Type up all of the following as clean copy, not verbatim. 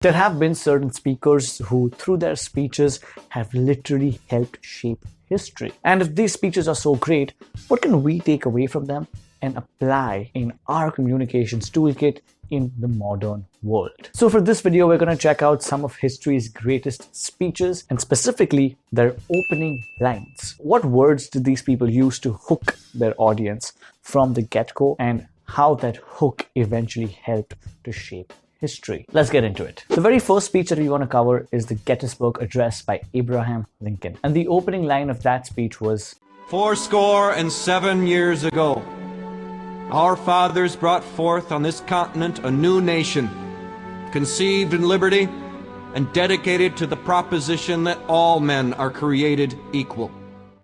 There have been certain speakers who, through their speeches, have literally helped shape history. And if these speeches are so great, what can we take away from them and apply in our communications toolkit in the modern world? So for this video, we're going to check out some of history's greatest speeches and specifically their opening lines. What words did these people use to hook their audience from the get-go, and how that hook eventually helped to shape history? Let's get into it. The very first speech that we want to cover is the Gettysburg Address by Abraham Lincoln. And the opening line of that speech was, 77 years ago, our fathers brought forth on this continent a new nation, conceived in liberty and dedicated to the proposition that all men are created equal.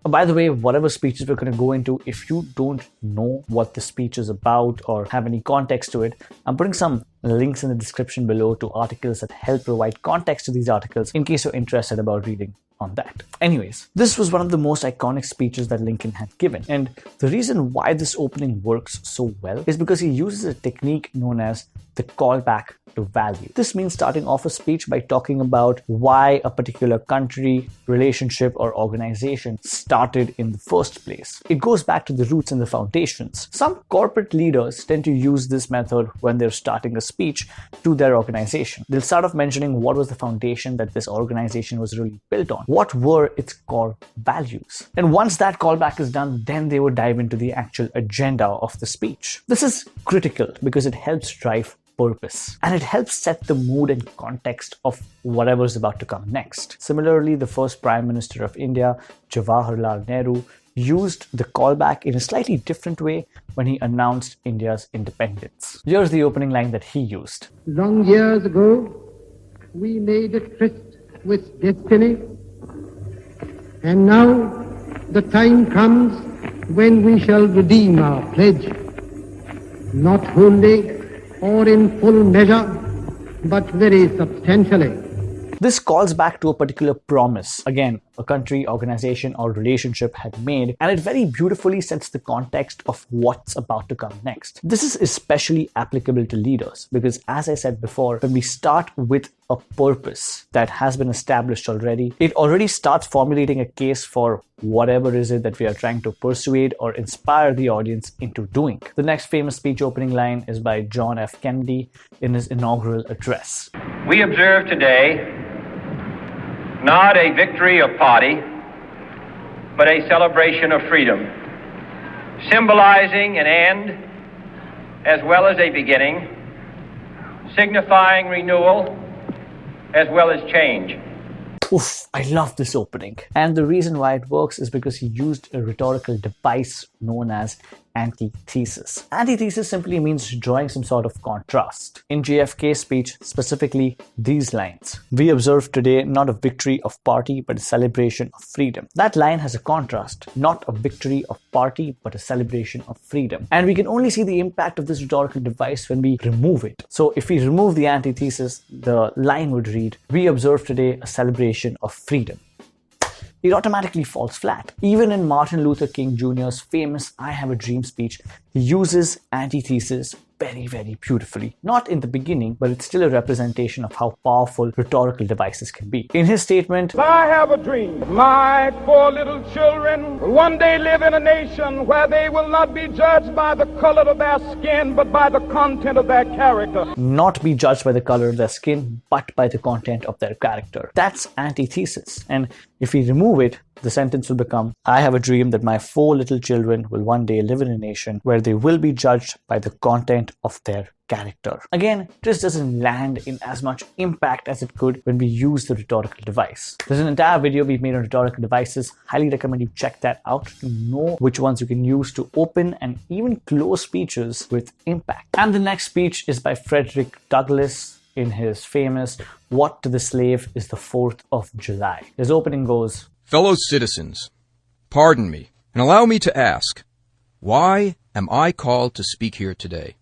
By the way, whatever speeches we're going to go into, if you don't know what the speech is about or have any context to it, I'm putting some links in the description below to articles that help provide context to these articles in case you're interested about reading on that. Anyways, this was one of the most iconic speeches that Lincoln had given. And the reason why this opening works so well is because he uses a technique known as the callback to value. This means starting off a speech by talking about why a particular country, relationship, or organization started in the first place. It goes back to the roots and the foundations. Some corporate leaders tend to use this method when they're starting a speech to their organization. They'll start off mentioning what was the foundation that this organization was really built on. What were its core values? And once that callback is done, then they would dive into the actual agenda of the speech. This is critical because it helps drive purpose, and it helps set the mood and context of whatever is about to come next. Similarly, the first Prime Minister of India, Jawaharlal Nehru, used the callback in a slightly different way when he announced India's independence. Here's the opening line that he used. Long years ago, we made a tryst with destiny, and now the time comes when we shall redeem our pledge, not wholly or in full measure, but very substantially. This calls back to a particular promise, again, a country, organization, or relationship had made, and it very beautifully sets the context of what's about to come next. This is especially applicable to leaders because, as I said before, when we start with a purpose that has been established already, it already starts formulating a case for whatever is it that we are trying to persuade or inspire the audience into doing. The next famous speech opening line is by John F. Kennedy in his inaugural address. We observe today not a victory of party, but a celebration of freedom, symbolizing an end as well as a beginning, signifying renewal as well as change. Oof, I love this opening. And the reason why it works is because he used a rhetorical device known as antithesis. Antithesis simply means drawing some sort of contrast. In JFK's speech, specifically these lines: we observe today not a victory of party, but a celebration of freedom. That line has a contrast, not a victory of party, but a celebration of freedom. And we can only see the impact of this rhetorical device when we remove it. So if we remove the antithesis, the line would read, we observe today a celebration of freedom. It automatically falls flat. Even in Martin Luther King Jr.'s famous I Have a Dream speech, he uses antithesis very, very beautifully. Not in the beginning, but it's still a representation of how powerful rhetorical devices can be. In his statement, I have a dream. My 4 little children will one day live in a nation where they will not be judged by the color of their skin, but by the content of their character. Not be judged by the color of their skin, but by the content of their character. That's antithesis. And if we remove it, the sentence will become, I have a dream that my 4 little children will one day live in a nation where they will be judged by the content of their character. Again, this doesn't land in as much impact as it could when we use the rhetorical device. There's an entire video we've made on rhetorical devices. Highly recommend you check that out to know which ones you can use to open and even close speeches with impact. And the next speech is by Frederick Douglass in his famous What to the Slave is the 4th of July. His opening goes, Fellow citizens, pardon me and allow me to ask, why am I called to speak here today?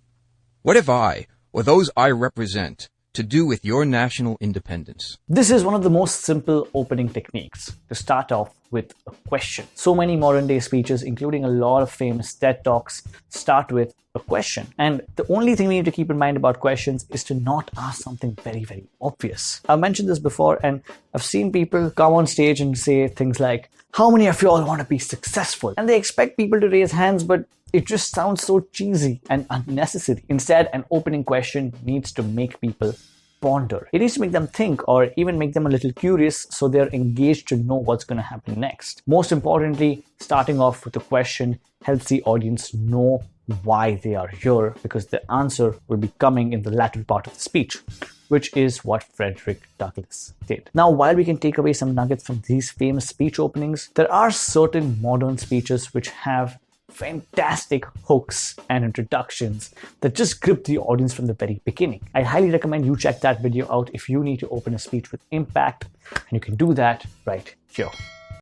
What have I, or those I represent, to do with your national independence? This is one of the most simple opening techniques, to start off with a question. So many modern day speeches, including a lot of famous TED Talks, start with a question. And the only thing we need to keep in mind about questions is to not ask something very, very obvious. I've mentioned this before, and I've seen people come on stage and say things like, "How many of you all want to be successful?" And they expect people to raise hands, but it just sounds so cheesy and unnecessary. Instead, an opening question needs to make people ponder. It needs to make them think, or even make them a little curious, so they're engaged to know what's going to happen next. Most importantly, starting off with a question helps the audience know why they are here, because the answer will be coming in the latter part of the speech, which is what Frederick Douglass did. Now, while we can take away some nuggets from these famous speech openings, there are certain modern speeches which have fantastic hooks and introductions that just grip the audience from the very beginning. I highly recommend you check that video out if you need to open a speech with impact, and you can do that right here.